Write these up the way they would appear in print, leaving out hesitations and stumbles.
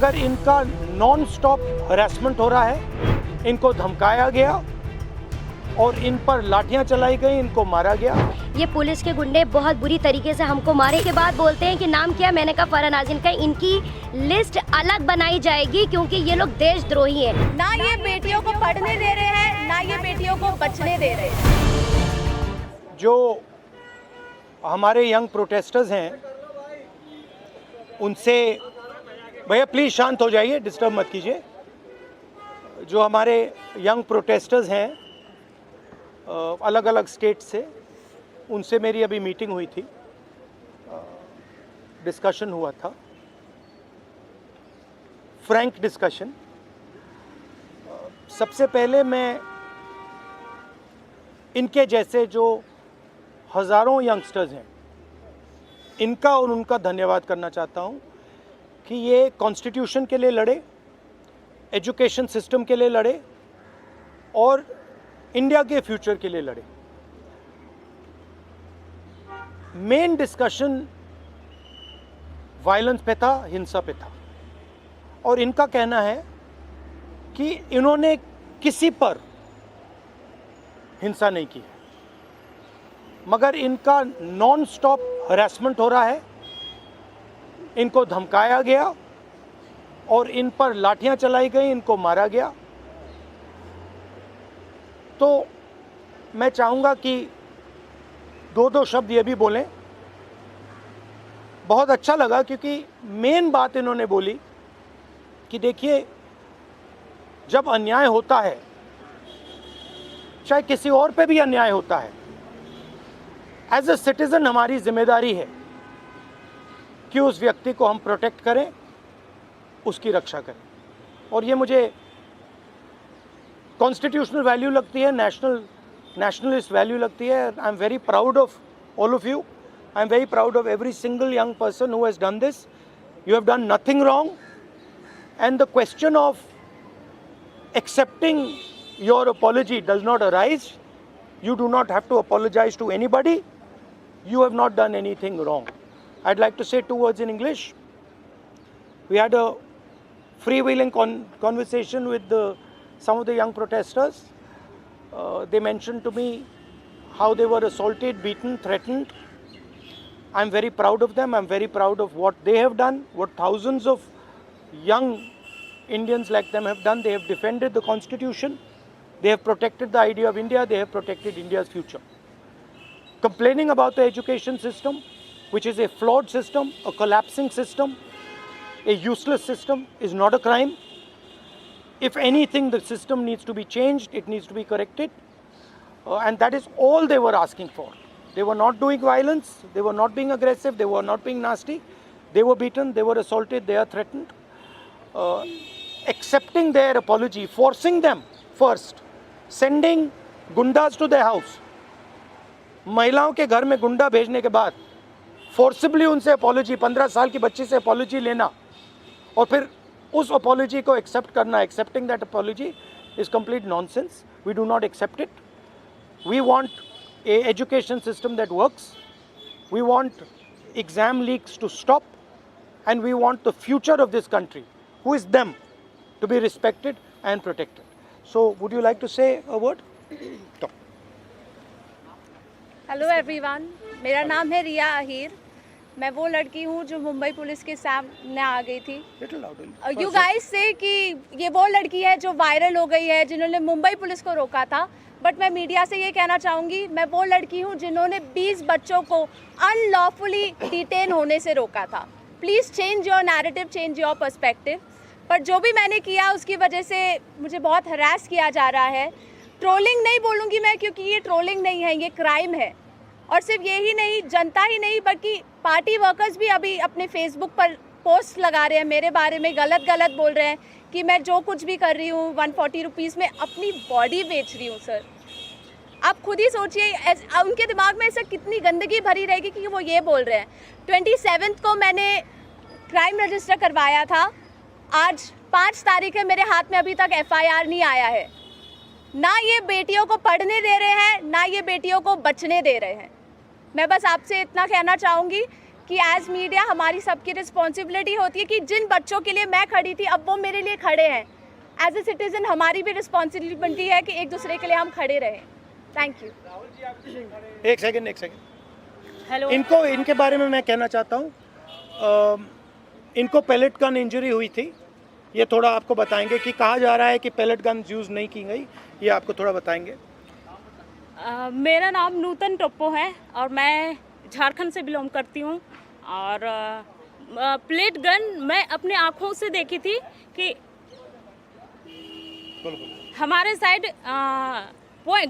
अगर इनका non stop harassment हो रहा है, इनको धमकाया गया और इन पर लाठियां चलाई गई, इनको मारा गया। ये पुलिस के गुंडे बहुत बुरी तरीके से हमको मारे के बाद बोलते हैं कि नाम क्या। मैंने कहा फरहान नाज़रीन का। इनकी लिस्ट अलग बनाई जाएगी क्योंकि ये लोग देशद्रोही हैं। ना ये बेटियों को पढ़ने दे रहे हैं, ना ये बेटियों को बचने दे रहे हैं। जो हमारे यंग प्रोटेस्टर्स हैं, उनसे भैया प्लीज़ शांत हो जाइए, डिस्टर्ब मत कीजिए। जो हमारे यंग प्रोटेस्टर्स हैं अलग अलग स्टेट से, उनसे मेरी अभी मीटिंग हुई थी, डिस्कशन हुआ था, फ्रैंक डिस्कशन। सबसे पहले मैं इनके जैसे जो हज़ारों यंगस्टर्स हैं, इनका और उनका धन्यवाद करना चाहता हूं कि ये कॉन्स्टिट्यूशन के लिए लड़े, एजुकेशन सिस्टम के लिए लड़े और इंडिया के फ्यूचर के लिए लड़े। मेन डिस्कशन वायलेंस पे था, हिंसा पे था, और इनका कहना है कि इन्होंने किसी पर हिंसा नहीं की है, मगर इनका नॉन स्टॉप हरासमेंट हो रहा है, इनको धमकाया गया और इन पर लाठियां चलाई गई, इनको मारा गया। तो मैं चाहूँगा कि दो शब्द ये भी बोलें। बहुत अच्छा लगा क्योंकि मेन बात इन्होंने बोली कि देखिए, जब अन्याय होता है, चाहे किसी और पे भी अन्याय होता है, एज ए सिटीज़न हमारी जिम्मेदारी है कि उस व्यक्ति को हम प्रोटेक्ट करें, उसकी रक्षा करें। और ये मुझे कॉन्स्टिट्यूशनल वैल्यू लगती है, नेशनलिस्ट वैल्यू लगती है। I am very proud of all of you. I am very proud of every single young person who has done this. You have done nothing wrong, and the question of accepting your apology does not arise. You do not have to apologize to anybody. You have not done anything wrong. I'd like to say two words in English. We had a freewheeling conversation with some of the young protesters. They mentioned to me how they were assaulted, beaten, threatened. I'm very proud of them. I'm very proud of what they have done, what thousands of young Indians like them have done. They have defended the Constitution. They have protected the idea of India. They have protected India's future. Complaining about the education system, which is a flawed system, a collapsing system, a useless system, is not a crime. If anything, the system needs to be changed. It needs to be corrected. And that is all they were asking for. They were not doing violence. They were not being aggressive. They were not being nasty. They were beaten. They were assaulted. They are threatened. Accepting their apology, forcing them first, sending गुंडाज to their house, महिलाओं के घर में गुंडा भेजने के बाद forcibly उनसे apology, 15 साल की बच्ची से अपॉलॉजी लेना और फिर उस अपॉलॉजी को एक्सेप्ट करना, accepting that apology is complete nonsense. We do not accept it. We want a education system that works. We want exam leaks to stop, and we want the future of this country, who is them, to be respected and protected. So would you like to say a word? Talk. Hello everyone, मेरा नाम है रिया अहीर. मैं वो लड़की हूँ जो Mumbai police के सामने आ गई थी. यू गाइस से कि ये वो लड़की है जो वायरल हो गई है, जिन्होंने मुंबई पुलिस को रोका था. बट मैं मीडिया से ये कहना चाहूँगी, मैं वो लड़की हूँ जिन्होंने 20 बच्चों को अनलॉफुली डिटेन होने से रोका था. Please change your narrative, change your perspective. पर जो भी मैंने किया उसकी वजह से मुझे बहुत हरास किया जा रहा है. ट्रोलिंग नहीं बोलूँगी मैं, क्योंकि ये ट्रोलिंग नहीं है, ये क्राइम है. और सिर्फ यही नहीं, जनता ही नहीं बल्कि पार्टी वर्कर्स भी अभी अपने फेसबुक पर पोस्ट लगा रहे हैं, मेरे बारे में गलत बोल रहे हैं कि मैं जो कुछ भी कर रही हूँ 140 रुपीज़ में अपनी बॉडी बेच रही हूँ. सर, आप खुद ही सोचिए, उनके दिमाग में ऐसा कितनी गंदगी भरी रहेगी कि वो ये बोल रहे हैं. 27 को मैंने क्राइम रजिस्टर करवाया था. आज 5 तारीख है, मेरे हाथ में अभी तक FIR नहीं आया है. ना ये बेटियों को पढ़ने दे रहे हैं, ना ये बेटियों को बचने दे रहे हैं. मैं बस आपसे इतना कहना चाहूँगी कि एज मीडिया हमारी सबकी रिस्पॉन्सिबिलिटी होती है कि जिन बच्चों के लिए मैं खड़ी थी अब वो मेरे लिए खड़े हैं। एज ए सिटीजन हमारी भी रिस्पॉन्सिबिलिटी है कि एक दूसरे के लिए हम खड़े रहें। Thank you. एक सेकंड हेलो। इनके बारे में मैं कहना चाहता हूँ। इनको पेलेट गन इंजरी हुई थी, ये थोड़ा आपको बताएंगे कि कहा जा रहा है कि पेलेट गन यूज़ नहीं की गई, ये आपको थोड़ा बताएंगे। मेरा नाम नूतन टोप्पो है और मैं झारखंड से बिलोंग करती हूँ। और प्लेट गन मैं अपने आँखों से देखी थी कि हमारे साइड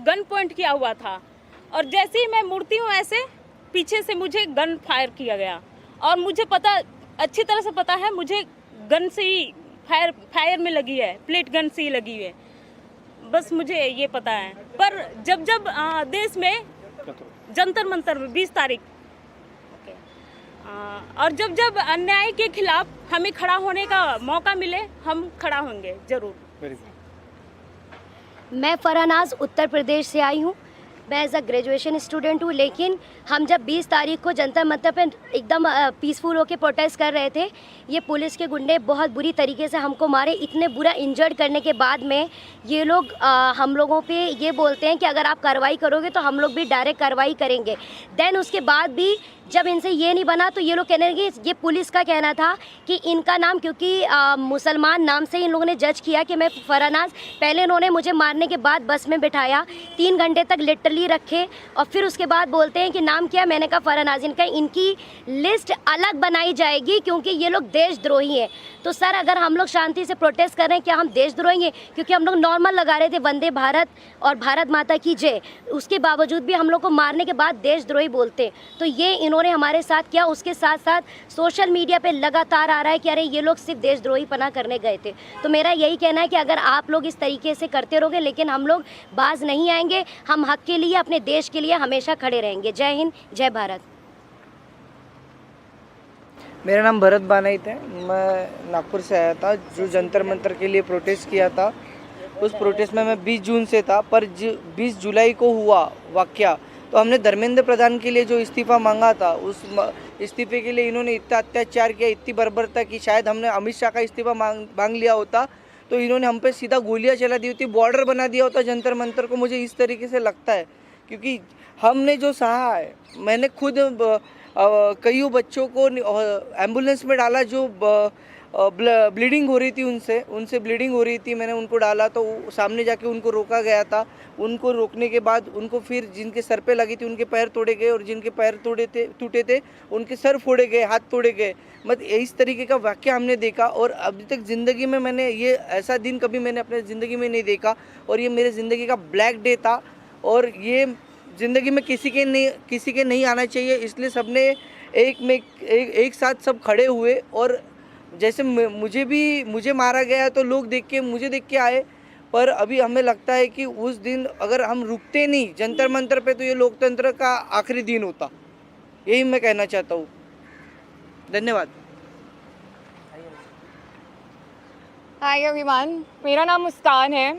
गन पॉइंट किया हुआ था और जैसे ही मैं मुड़ती हूँ ऐसे पीछे से मुझे गन फायर किया गया और मुझे पता अच्छी तरह से पता है मुझे गन से ही फायर में लगी है, प्लेट गन से ही लगी है, बस मुझे ये पता है। पर जब देश में जंतर मंतर में 20 तारीख और जब अन्याय के खिलाफ हमें खड़ा होने का मौका मिले हम खड़ा होंगे जरूर। मैं फरहानाज उत्तर प्रदेश से आई हूँ। मैं एज अ ग्रेजुएशन स्टूडेंट हूँ, लेकिन हम जब 20 तारीख को जंतर मंतर पे एकदम पीसफुल होकर प्रोटेस्ट कर रहे थे, ये पुलिस के गुंडे बहुत बुरी तरीके से हमको मारे। इतने बुरा इंजर्ड करने के बाद में ये लोग हम लोगों पे ये बोलते हैं कि अगर आप कार्रवाई करोगे तो हम लोग भी डायरेक्ट कार्रवाई करेंगे। देन उसके बाद भी जब इनसे ये नहीं बना तो ये लोग कहने लगे, ये पुलिस का कहना था कि इनका नाम क्योंकि मुसलमान नाम से इन लोगों ने जज किया कि मैं फरहानाज। पहले इन्होंने मुझे मारने के बाद बस में बिठाया, 3 घंटे तक लिटरली रखे और फिर उसके बाद बोलते हैं कि नाम क्या। मैंने कहा फरहानाज। इनकी लिस्ट अलग बनाई जाएगी क्योंकि ये लोग देशद्रोही हैं। तो सर अगर हम लोग शांति से प्रोटेस्ट कर रहे हैं, क्या हम देशद्रोही हैं? क्योंकि हम लोग नॉर्मल लगा रहे थे वंदे भारत और भारत माता की जय, उसके बावजूद भी हम लोग को मारने के बाद देशद्रोही बोलते। तो ये इन्होंने हमारे साथ किया। उसके साथ साथ सोशल मीडिया पे लगातार आ रहा है कि अरे ये लोग सिर्फ देशद्रोही पना करने गए थे। तो मेरा यही कहना है कि अगर आप लोग इस तरीके से करते रहोगे, लेकिन हम लोग बाज नहीं आएंगे। हम हक के लिए, अपने देश के लिए हमेशा खड़े रहेंगे। जय हिंद, जय भारत। मेरा नाम भरत बानाइत है। मैं नागपुर से आया था जो जंतर मंतर के लिए प्रोटेस्ट किया था। उस प्रोटेस्ट में मैं 20 जून से था, पर 20 जुलाई को हुआ वाक़या तो हमने धर्मेंद्र प्रधान के लिए जो इस्तीफ़ा मांगा था, उस इस्तीफ़े के लिए इन्होंने इतना अत्याचार किया, इतनी बर्बरता की। शायद हमने अमित शाह का इस्तीफ़ा मांग लिया होता तो इन्होंने हम पे सीधा गोलियां चला दी होती, बॉर्डर बना दिया होता जंतर मंतर को। मुझे इस तरीके से लगता है क्योंकि हमने जो सहा है, मैंने खुद कई बच्चों को एम्बुलेंस में डाला जो ब्लीडिंग हो रही थी, उनसे ब्लीडिंग हो रही थी। मैंने उनको डाला तो सामने जाके उनको रोका गया था। उनको रोकने के बाद उनको फिर जिनके सर पे लगी थी उनके पैर तोड़े गए और जिनके पैर टूटे थे उनके सर फोड़े गए, हाथ तोड़े गए। मतलब इस तरीके का वाक़या हमने देखा और अभी तक ज़िंदगी में मैंने ये ऐसा दिन कभी मैंने अपने ज़िंदगी में नहीं देखा और ये मेरे ज़िंदगी का ब्लैक डे था और ये ज़िंदगी में किसी के नहीं आना चाहिए। इसलिए सबने एक साथ सब खड़े हुए और जैसे मुझे मारा गया तो लोग मुझे देख के आए, पर अभी हमें लगता है कि उस दिन अगर हम रुकते नहीं जंतर मंतर पे तो ये लोकतंत्र का आखिरी दिन होता। यही मैं कहना चाहता हूँ। धन्यवाद। हाय एवरीवन, मेरा नाम मुस्कान है।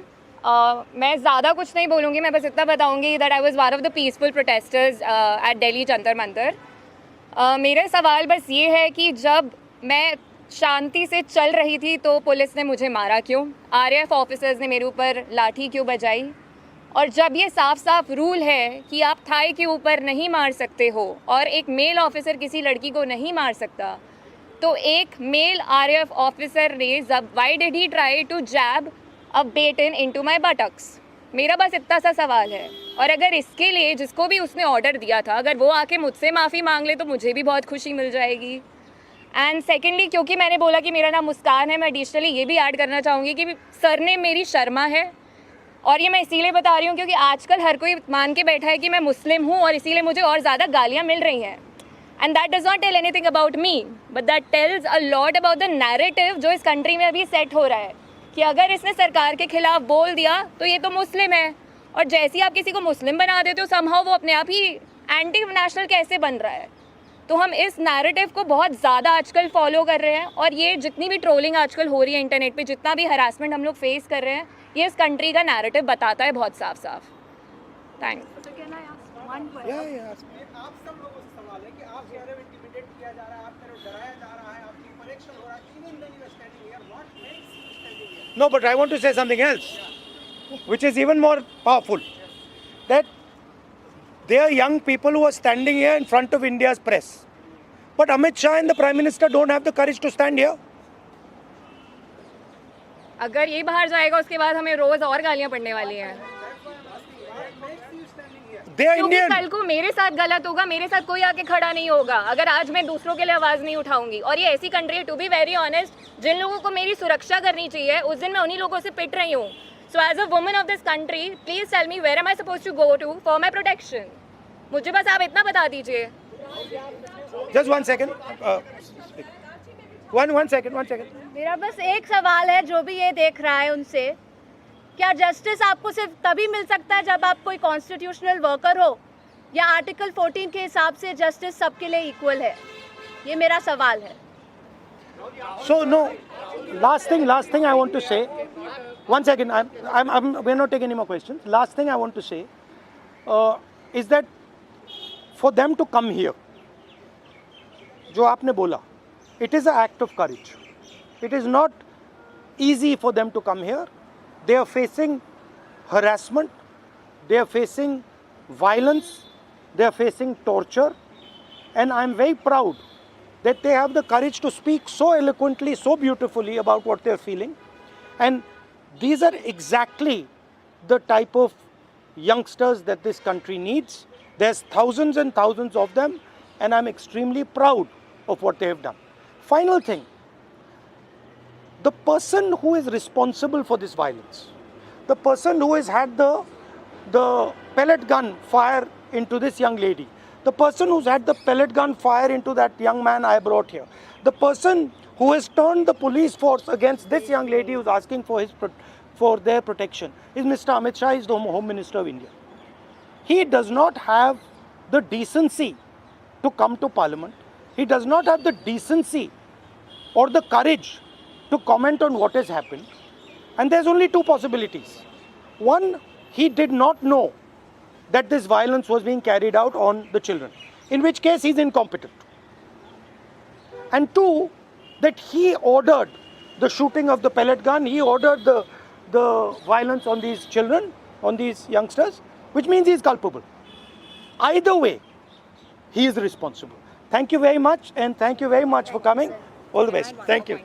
मैं ज़्यादा कुछ नहीं बोलूँगी, मैं बस इतना बताऊँगी that I was one of the peaceful protesters at Delhi Jantar Mantar. मेरा सवाल बस ये है कि जब मैं शांति से चल रही थी तो पुलिस ने मुझे मारा क्यों? आरएएफ ऑफिसर्स ने मेरे ऊपर लाठी क्यों बजाई? और जब ये साफ साफ रूल है कि आप थाई के ऊपर नहीं मार सकते हो और एक मेल ऑफिसर किसी लड़की को नहीं मार सकता, तो एक मेल आरएएफ ऑफिसर ने why did he try to jab a baton into my buttocks? मेरा बस इतना सा सवाल है। और अगर इसके लिए जिसको भी उसने ऑर्डर दिया था, अगर वो आके मुझसे माफ़ी मांग ले तो मुझे भी बहुत खुशी मिल जाएगी। एंड सेकेंडली, क्योंकि मैंने बोला कि मेरा नाम मुस्कान है, मैं एडिशनली ये भी ऐड करना चाहूँगी कि सर ने मेरी शर्मा है। और ये मैं इसीलिए बता रही हूँ क्योंकि आजकल हर कोई मान के बैठा है कि मैं मुस्लिम हूँ और इसीलिए मुझे और ज़्यादा गालियाँ मिल रही हैं। And that does not tell anything about me, but that tells a lot about the narrative जो इस कंट्री में अभी सेट हो रहा है कि अगर इसने सरकार के खिलाफ बोल दिया तो ये तो मुस्लिम है, और जैसे ही आप किसी को मुस्लिम बना देते हो समहाउ वो अपने आप ही एंटी नेशनल कैसे बन रहा है। तो हम इस नैरेटिव को बहुत ज़्यादा आजकल फॉलो कर रहे हैं और ये जितनी भी ट्रोलिंग आजकल हो रही है इंटरनेट पे, जितना भी हरासमेंट हम लोग फेस कर रहे हैं, ये इस कंट्री का नैरेटिव बताता है बहुत साफ साफ। थैंक्स। आप सब लोगों से सवाल है कि आप कह रहे हो इंटिमिडेट किया No, but I want to say something else, which is even more powerful. That there are young people who are standing here in front of India's press. But Amit Shah and the Prime Minister don't have the courage to stand here. अगर ये बाहर जाएगा उसके बाद हमें रोज और गालियां पड़ने वाली हैं They are क्योंकि Indian. कल को मेरे साथ गलत होगा, मेरे साथ कोई आके खड़ा नहीं होगा अगर आज मैं दूसरों के लिए आवाज नहीं उठाऊंगी। और ये ऐसी कंट्री है, टू बी वेरी ऑनेस्ट, जिन लोगों को मेरी सुरक्षा करनी चाहिए उस दिन मैं उन्हीं लोगों से पिट रही हूँ। So as a woman of this country, please tell me where am I suppose to go to for my protection. मुझे बस आप इतना बता दीजिए। Just 1 second. One second. मेरा बस एक सवाल है जो भी ये देख रहा है उनसे, क्या जस्टिस आपको सिर्फ तभी मिल सकता है जब आप कोई कॉन्स्टिट्यूशनल वर्कर हो, या आर्टिकल 14 के हिसाब से जस्टिस सबके लिए इक्वल है? ये मेरा सवाल है। So no, last thing I want to say. 1 second, we're not taking any more questions. Last thing I want to say is that for them to come here, जो आपने बोला, it is an act of courage. It is not easy for them to come here. They are facing harassment, they are facing violence, they are facing torture, and I am very proud that they have the courage to speak so eloquently, so beautifully about what they are feeling. And these are exactly the type of youngsters that this country needs. There's thousands and thousands of them, and I'm extremely proud of what they have done. Final thing, the person who is responsible for this violence, the person who has had the pellet gun fire into this young lady, the person who's had the pellet gun fire into that young man I brought here, the person who has turned the police force against this young lady who's asking for their protection is Mr. Amit Shah, is the Home Minister of India. He does not have the decency to come to Parliament. He does not have the decency or the courage to comment on what has happened. And there's only two possibilities. One, he did not know that this violence was being carried out on the children, in which case he's incompetent. And two, that he ordered the shooting of the pellet gun, he ordered the violence on these children, on these youngsters, which means he is culpable. Either way, he is responsible. Thank you very much, and thank you very much for coming. All the best. Thank you.